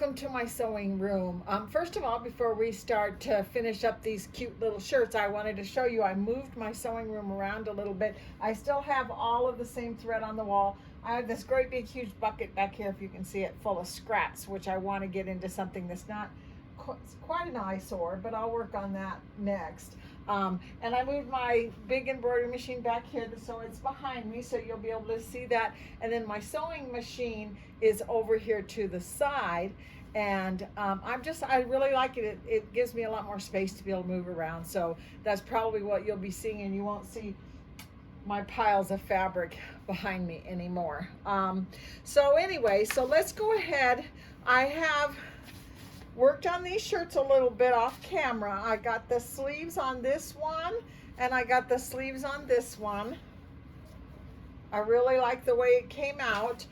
welcome to my sewing room. First of all, before we start to finish up these cute little shirts, I wanted to show you I moved my sewing room around a little bit. I still have all of the same thread on the wall. I have this great big huge bucket back here, if you can see it, full of scraps, which I want to get into something that's not quite an eyesore, but I'll work on that next. And I moved my big embroidery machine back here, so it's behind me, so you'll be able to see that. And then my sewing machine is over here to the side, and I really like it. It gives me a lot more space to be able to move around, so that's probably what you'll be seeing, and you won't see my piles of fabric behind me anymore. So anyway, so let's go ahead. I have worked on these shirts a little bit off camera. I got the sleeves on this one, and I got the sleeves on this one. I really like the way it came out.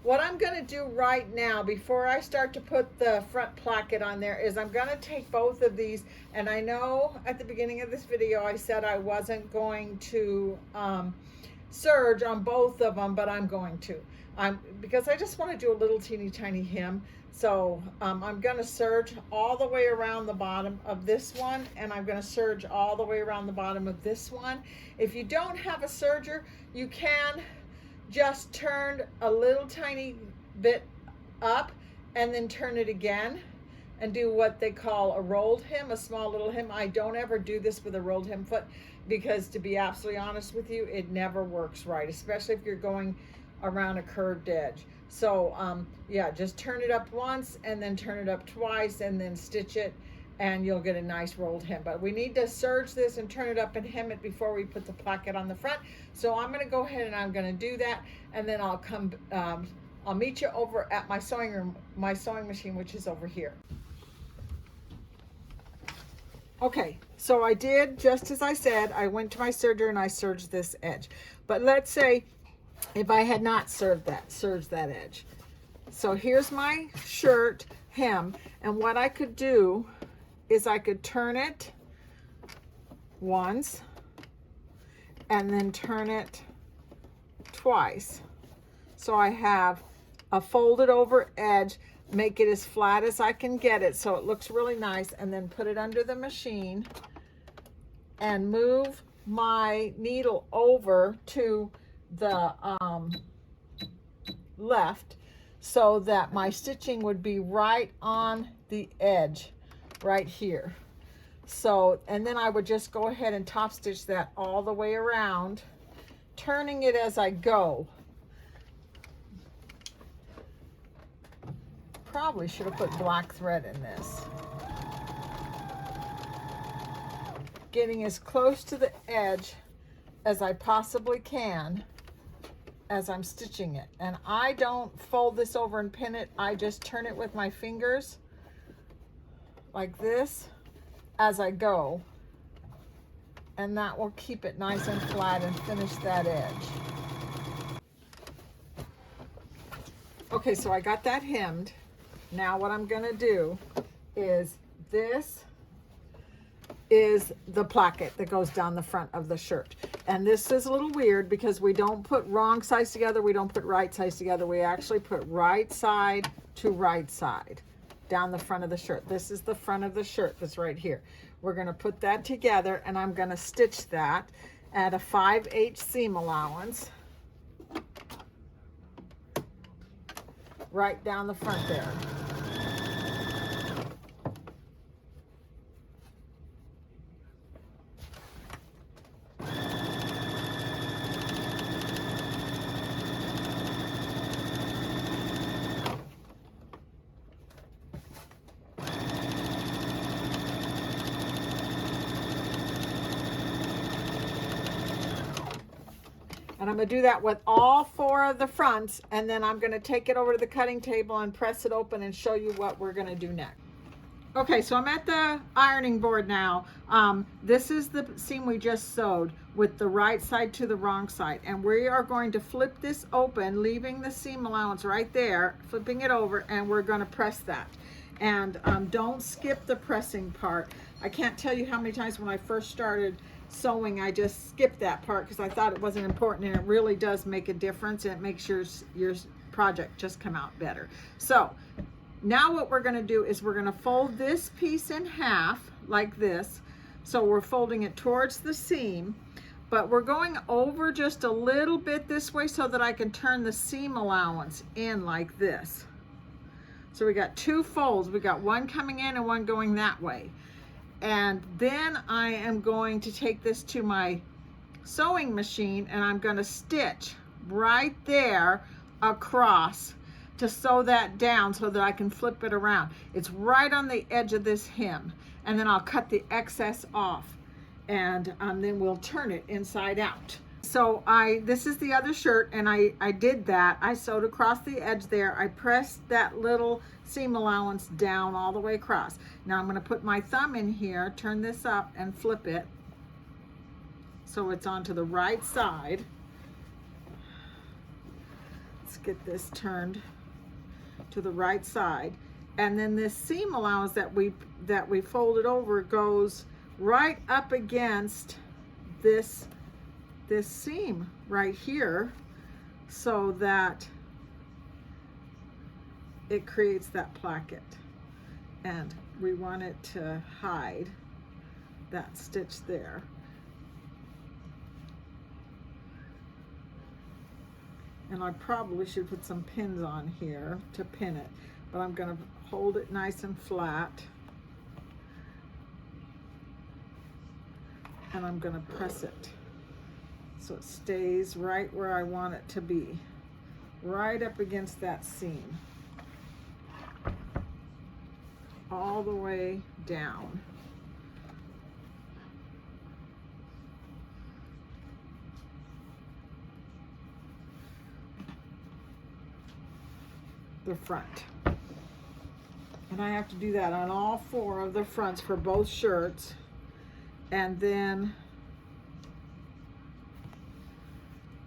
What I'm going to do right now, before I start to put the front placket on there, is I'm going to take both of these, and I know at the beginning of this video I said I wasn't going to serge on both of them, but I'm going to. Because I just want to do a little teeny tiny hem. So I'm going to serge all the way around the bottom of this one, and I'm going to serge all the way around the bottom of this one. If you don't have a serger, you can just turn a little tiny bit up and then turn it again and do what they call a rolled hem, a small little hem. I don't ever do this with a rolled hem foot because, to be absolutely honest with you, it never works right, especially if you're going around a curved edge. So yeah, just turn it up once and then turn it up twice and then stitch it, and you'll get a nice rolled hem. But we need to serge this and turn it up and hem it before we put the placket on the front. So I'm going to go ahead and I'm going to do that, and then I'll come I'll meet you over at my sewing room, my sewing machine, which is over here. Okay, so I did just as I said. I went to my serger and I serged this edge. But let's say if I had not serged that edge. So here's my shirt hem, and what I could do is I could turn it once and then turn it twice. So I have a folded over edge, make it as flat as I can get it so it looks really nice, and then put it under the machine and move my needle over to the left so that my stitching would be right on the edge right here. So, and then I would just go ahead and top stitch that all the way around, turning it as I go. Probably should have put black thread in this. Getting as close to the edge as I possibly can as I'm stitching it. And I don't fold this over and pin it. I just turn it with my fingers like this as I go, and that will keep it nice and flat and finish that edge. Okay, so I got that hemmed. Now what I'm going to do is, this is the placket that goes down the front of the shirt. And this is a little weird because we don't put wrong sides together, we don't put right sides together, we actually put right side to right side down the front of the shirt. This is the front of the shirt that's right here. We're going to put that together, and I'm going to stitch that at a 5/8 seam allowance right down the front there. And I'm going to do that with all 4 of the fronts, and then I'm going to take it over to the cutting table and press it open and show you what we're going to do next. Okay, so I'm at the ironing board now. This is the seam we just sewed with the right side to the wrong side, and we are going to flip this open, leaving the seam allowance right there, flipping it over, and we're going to press that. And don't skip the pressing part. I can't tell you how many times when I first started sewing I just skipped that part because I thought it wasn't important, and it really does make a difference, and it makes your project just come out better. So Now what we're going to do is we're going to fold this piece in half like this. So we're folding it towards the seam, but we're going over just a little bit this way so that I can turn the seam allowance in like this. So we got two folds. We got one coming in and one going that way. And then I am going to take this to my sewing machine and I'm going to stitch right there across to sew that down so that I can flip it around. It's right on the edge of this hem, and then I'll cut the excess off, and then we'll turn it inside out. So this is the other shirt, and I did that. I sewed across the edge there. I pressed that little seam allowance down all the way across. Now I'm going to put my thumb in here, turn this up and flip it so it's onto the right side. Let's get this turned to the right side, and then this seam allowance that we folded over goes right up against this seam right here, so that it creates that placket, and we want it to hide that stitch there. And I probably should put some pins on here to pin it, but I'm going to hold it nice and flat. And I'm going to press it so it stays right where I want it to be, right up against that seam, all the way down. The front, and I have to do that on all four of the fronts for both shirts, and then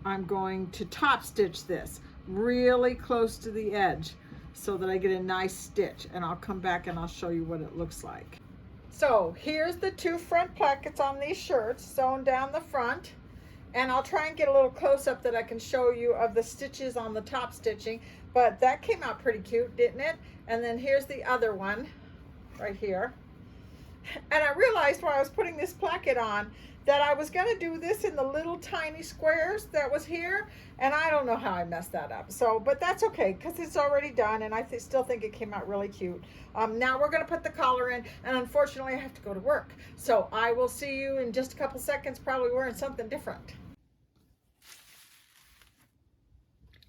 I'm going to top stitch this really close to the edge so that I get a nice stitch, and I'll come back and I'll show you what it looks like. So here's the two front plackets on these shirts sewn down the front. And I'll try and get a little close-up that I can show you of the stitches on the top stitching, but that came out pretty cute, didn't it? And then here's the other one right here. And I realized while I was putting this placket on that I was going to do this in the little tiny squares that was here, and I don't know how I messed that up. So, but that's okay because it's already done, and I still think it came out really cute. Now we're going to put the collar in, and unfortunately I have to go to work. So I will see you in just a couple seconds, probably wearing something different.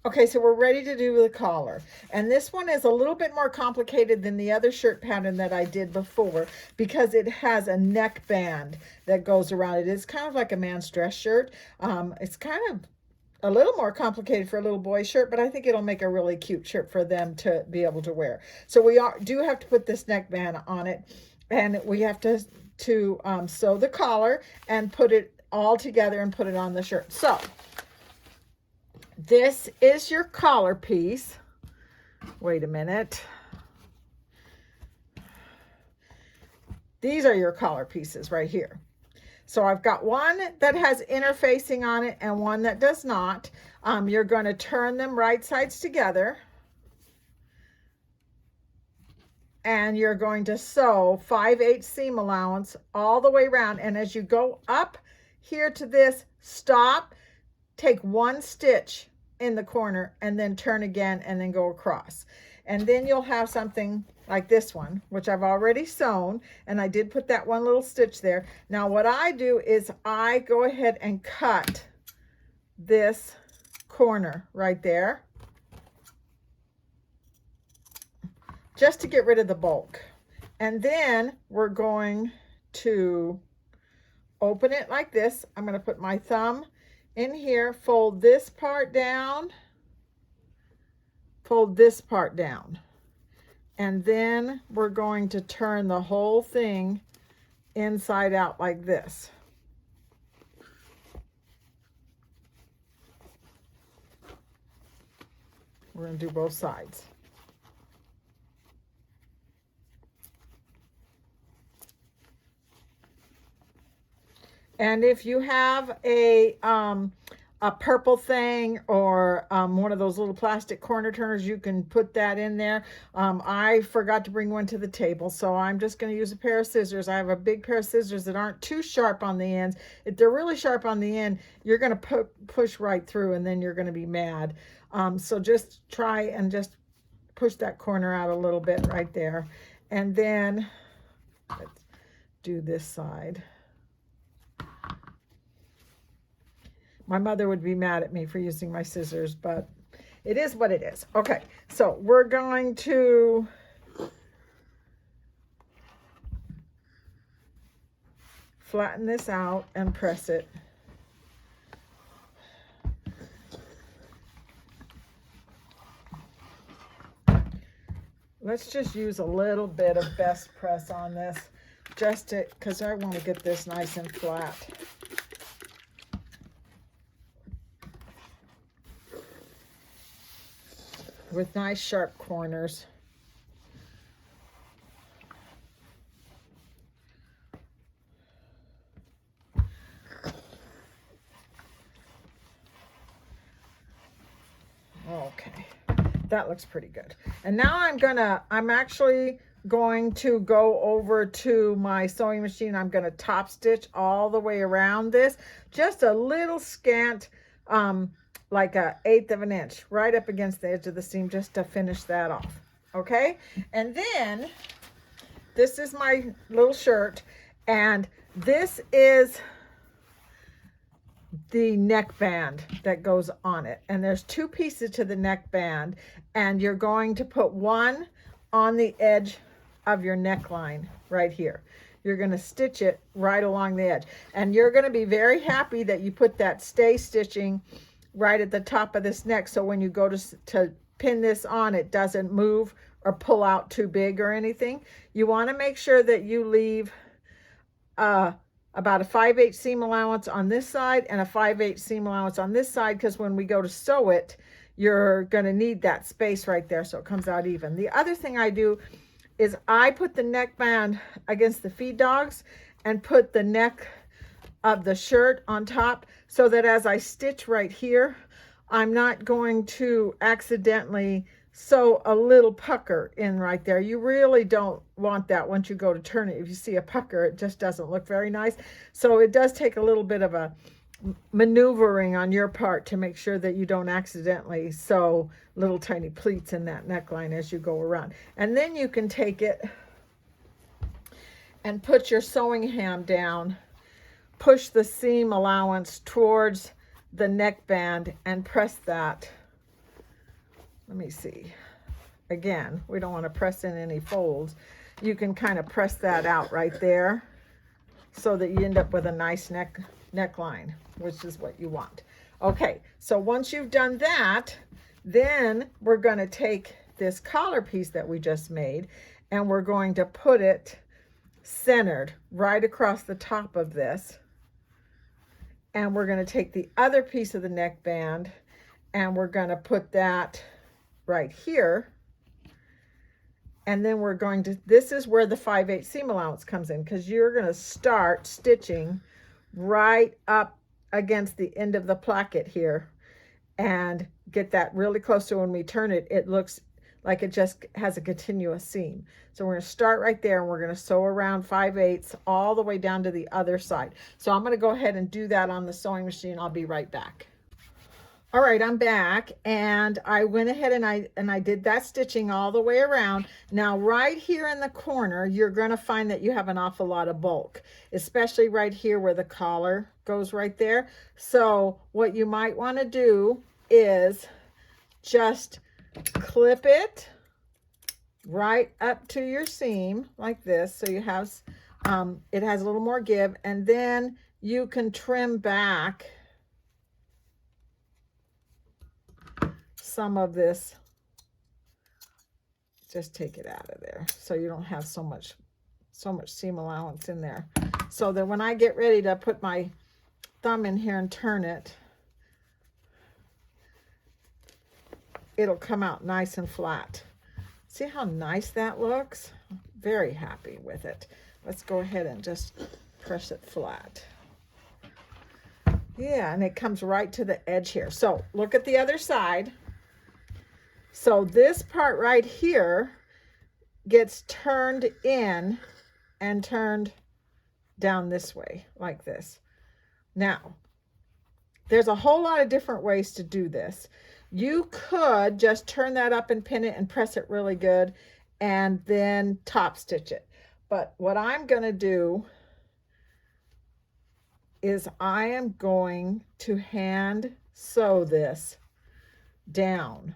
Okay, so we're ready to do the collar, and this one is a little bit more complicated than the other shirt pattern that I did before because it has a neckband that goes around it. It's kind of like a man's dress shirt. It's kind of a little more complicated for a little boy shirt, but I think it'll make a really cute shirt for them to be able to wear. So we do have to put this neckband on it, and we have to sew the collar and put it all together and put it on the shirt. So this is your collar piece. Wait a minute. These are your collar pieces right here. So I've got one that has interfacing on it and one that does not. You're going to turn them right sides together. And you're going to sew 5/8 seam allowance all the way around. And as you go up here to this, stop, take one stitch in the corner and then turn again and then go across. And then you'll have something like this one, which I've already sewn, and I did put that one little stitch there. Now what I do is I go ahead and cut this corner right there just to get rid of the bulk. And then we're going to open it like this. I'm going to put my thumb in here, fold this part down, fold this part down, and then we're going to turn the whole thing inside out like this. We're going to do both sides. And if you have a a purple thing or one of those little plastic corner turners, you can put that in there. I forgot to bring one to the table, so I'm just going to use a pair of scissors. I have a big pair of scissors that aren't too sharp on the ends. If they're really sharp on the end, you're going to push right through, and then you're going to be mad. So just try and just push that corner out a little bit right there. And then let's do this side. My mother would be mad at me for using my scissors, but it is what it is. Okay, so we're going to flatten this out and press it. Let's just use a little bit of best press on this, just to, because I want to get this nice and flat. With nice sharp corners. Okay, that looks pretty good. And now I'm actually going to go over to my sewing machine. I'm going to top stitch all the way around this, just a little scant, like 1/8 of an inch right up against the edge of the seam, just to finish that off. Okay, and then this is my little shirt, and this is the neckband that goes on it, and there's 2 pieces to the neckband, and you're going to put one on the edge of your neckline right here. You're going to stitch it right along the edge, and you're going to be very happy that you put that stay stitching right at the top of this neck, so when you go to pin this on, it doesn't move or pull out too big or anything. You want to make sure that you leave about a 5/8 seam allowance on this side and a 5/8 seam allowance on this side, because when we go to sew it, you're going to need that space right there so it comes out even. The other thing I do is I put the neckband against the feed dogs and put the neck of the shirt on top, so that as I stitch right here, I'm not going to accidentally sew a little pucker in right there. You really don't want that once you go to turn it. If you see a pucker, it just doesn't look very nice. So it does take a little bit of a maneuvering on your part to make sure that you don't accidentally sew little tiny pleats in that neckline as you go around. And then you can take it and put your sewing hand down, push the seam allowance towards the neckband, and press that. Let me see. Again, we don't want to press in any folds. You can kind of press that out right there so that you end up with a nice neckline, which is what you want. Okay, so once you've done that, then we're going to take this collar piece that we just made, and we're going to put it centered right across the top of this. And we're going to take the other piece of the neckband, and we're going to put that right here. And then we're going to, this is where the 5/8 seam allowance comes in, because you're going to start stitching right up against the end of the placket here and get that really close, so when we turn it, it looks like it just has a continuous seam. So we're going to start right there, and we're going to sew around 5/8 all the way down to the other side. So I'm going to go ahead and do that on the sewing machine. I'll be right back. All right, I'm back, and I went ahead and I did that stitching all the way around. Now right here in the corner, you're going to find that you have an awful lot of bulk, especially right here where the collar goes right there. So what you might want to do is just clip it right up to your seam like this, so you have it has a little more give, and then you can trim back some of this. Just take it out of there so you don't have so much seam allowance in there, so that when I get ready to put my thumb in here and turn it, it'll come out nice and flat. See how nice that looks? Very happy with it. Let's go ahead and just press it flat. Yeah, and it comes right to the edge here. So look at the other side. So this part right here gets turned in and turned down this way, like this. Now, there's a whole lot of different ways to do this. You could just turn that up and pin it and press it really good and then top stitch it. But what I'm going to do is I am going to hand sew this down.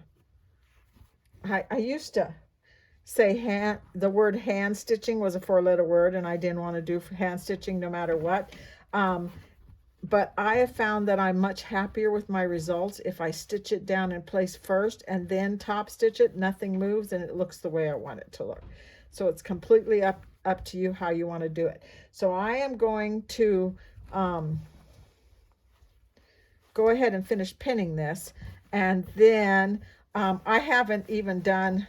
I used to say the word hand stitching was a 4-letter word, and I didn't want to do hand stitching no matter what. But I have found that I'm much happier with my results if I stitch it down in place first and then top stitch it. Nothing moves and it looks the way I want it to look. So it's completely up to you how you want to do it. So I am going to go ahead and finish pinning this, and then I haven't even done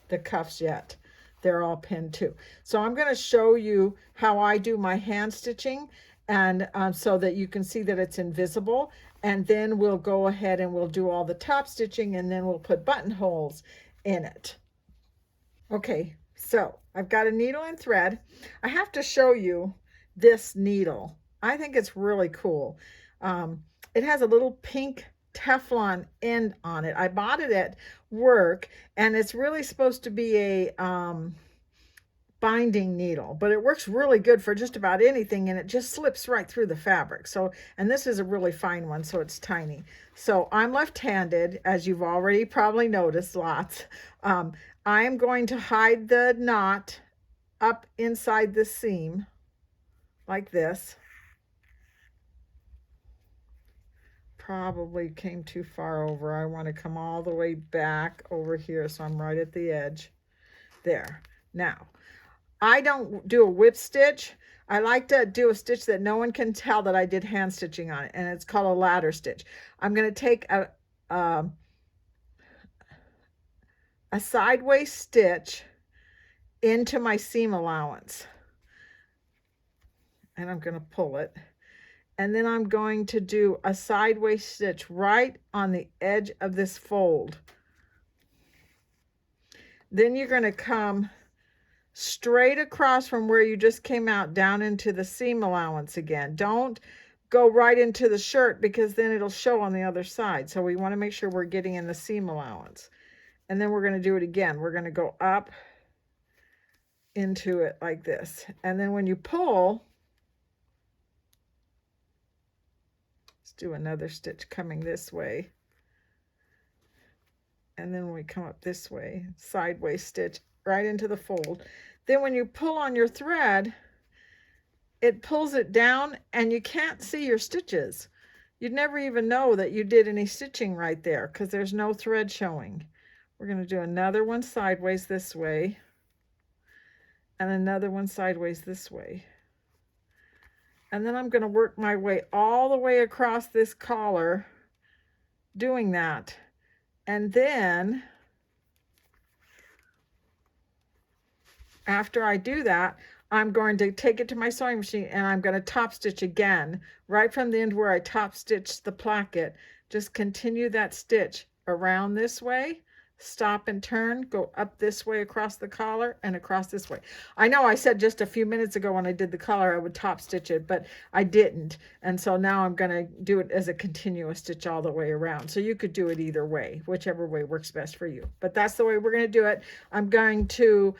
the cuffs yet. They're all pinned too. So I'm going to show you how I do my hand stitching, and so that you can see that it's invisible, and then we'll go ahead and we'll do all the top stitching, and then we'll put buttonholes in it. Okay, so I've got a needle and thread. I have to show you this needle. I think it's really cool. It has a little pink Teflon end on it. I bought it at work, and it's really supposed to be a binding needle, but it works really good for just about anything, and it just slips right through the fabric. So, and this is a really fine one, so it's tiny. So I'm left-handed, as you've already probably noticed lots. I'm going to hide the knot up inside the seam like this. Probably came too far over. I want to come all the way back over here, so I'm right at the edge there. Now, I don't do a whip stitch. I like to do a stitch that no one can tell that I did hand stitching on it, and it's called a ladder stitch. I'm going to take a sideways stitch into my seam allowance, and I'm going to pull it, and then I'm going to do a sideways stitch right on the edge of this fold. Then you're going to come straight across from where you just came out down into the seam allowance again. Don't go right into the shirt, because then it'll show on the other side. So we want to make sure we're getting in the seam allowance. And then we're going to do it again. We're going to go up into it like this. And then when you pull, let's do another stitch coming this way. And then when we come up this way, sideways stitch right into the fold. Then when you pull on your thread, it pulls it down and you can't see your stitches. You'd never even know that you did any stitching right there because there's no thread showing. We're going to do another one sideways this way and another one sideways this way. And then I'm going to work my way all the way across this collar doing that. And then after I do that, I'm going to take it to my sewing machine and I'm going to top stitch again, right from the end where I top stitched the placket. Just continue that stitch around this way, stop and turn, go up this way across the collar and across this way. I know I said just a few minutes ago when I did the collar I would top stitch it, but I didn't. And so now I'm going to do it as a continuous stitch all the way around. So you could do it either way, whichever way works best for you. But that's the way we're going to do it. I'm going to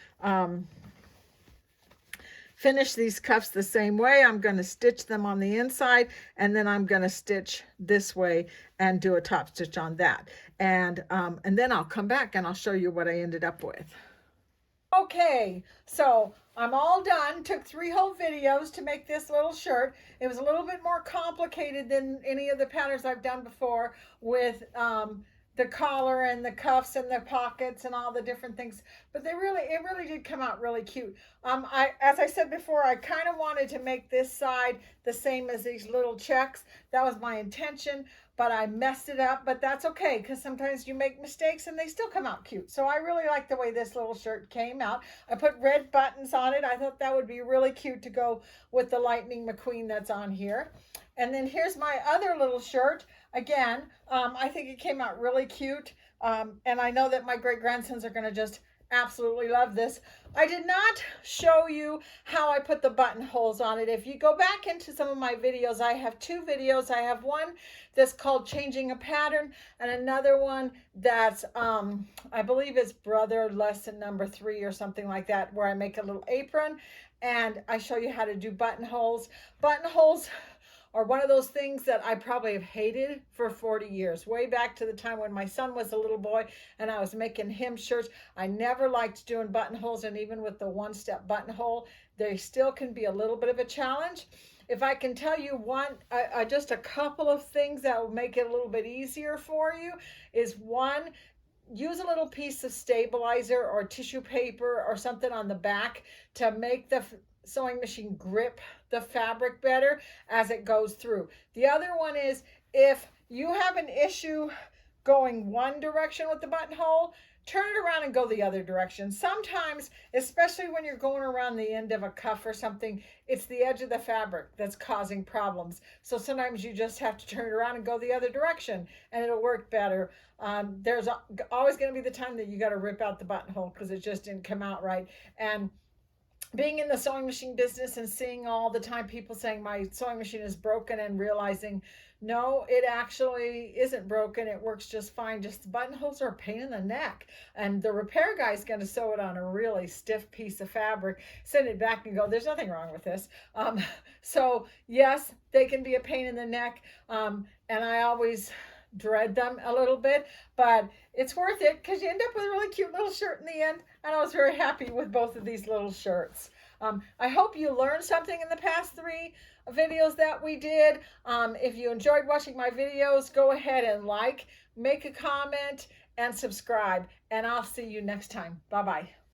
finish these cuffs the same way. I'm going to stitch them on the inside, and then I'm going to stitch this way and do a top stitch on that. And then I'll come back and I'll show you what I ended up with. Okay, so I'm all done. Took 3 whole videos to make this little shirt. It was a little bit more complicated than any of the patterns I've done before with the collar and the cuffs and the pockets and all the different things, but it really did come out really cute. As I said before, I kind of wanted to make this side the same as these little checks. That was my intention, but I messed it up, but that's okay because sometimes you make mistakes and they still come out cute. So I really like the way this little shirt came out. I put red buttons on it. I thought that would be really cute to go with the Lightning McQueen that's on here. And then here's my other little shirt. Again, I think it came out really cute. And I know that my great grandsons are going to just absolutely love this. I did not show you how I put the buttonholes on it. If you go back into some of my videos, I have two videos. I have one that's called Changing a Pattern and another one that's, I believe it's Brother Lesson number 3 or something like that, where I make a little apron and I show you how to do buttonholes. Buttonholes are one of those things that I probably have hated for 40 years, way back to the time when my son was a little boy and I was making him shirts. I never liked doing buttonholes, and even with the one-step buttonhole, they still can be a little bit of a challenge. If I can tell you just a couple of things that will make it a little bit easier for you is one, use a little piece of stabilizer or tissue paper or something on the back to make the sewing machine grip the fabric better as it goes through. The other one is if you have an issue going one direction with the buttonhole, turn it around and go the other direction. Sometimes, especially when you're going around the end of a cuff or something, it's the edge of the fabric that's causing problems. So sometimes you just have to turn it around and go the other direction and it'll work better. There's always going to be the time that you got to rip out the buttonhole because it just didn't come out right. And being in the sewing machine business and seeing all the time people saying my sewing machine is broken and realizing no, it actually isn't broken, it works just fine, just the buttonholes are a pain in the neck, and the repair guy is going to sew it on a really stiff piece of fabric, send it back and go, there's nothing wrong with this. So yes, they can be a pain in the neck, and I always dread them a little bit, but it's worth it because you end up with a really cute little shirt in the end, and I was very happy with both of these little shirts. I hope you learned something in the past 3 videos that we did. If you enjoyed watching my videos, go ahead and like, make a comment, and subscribe, and I'll see you next time. Bye-bye.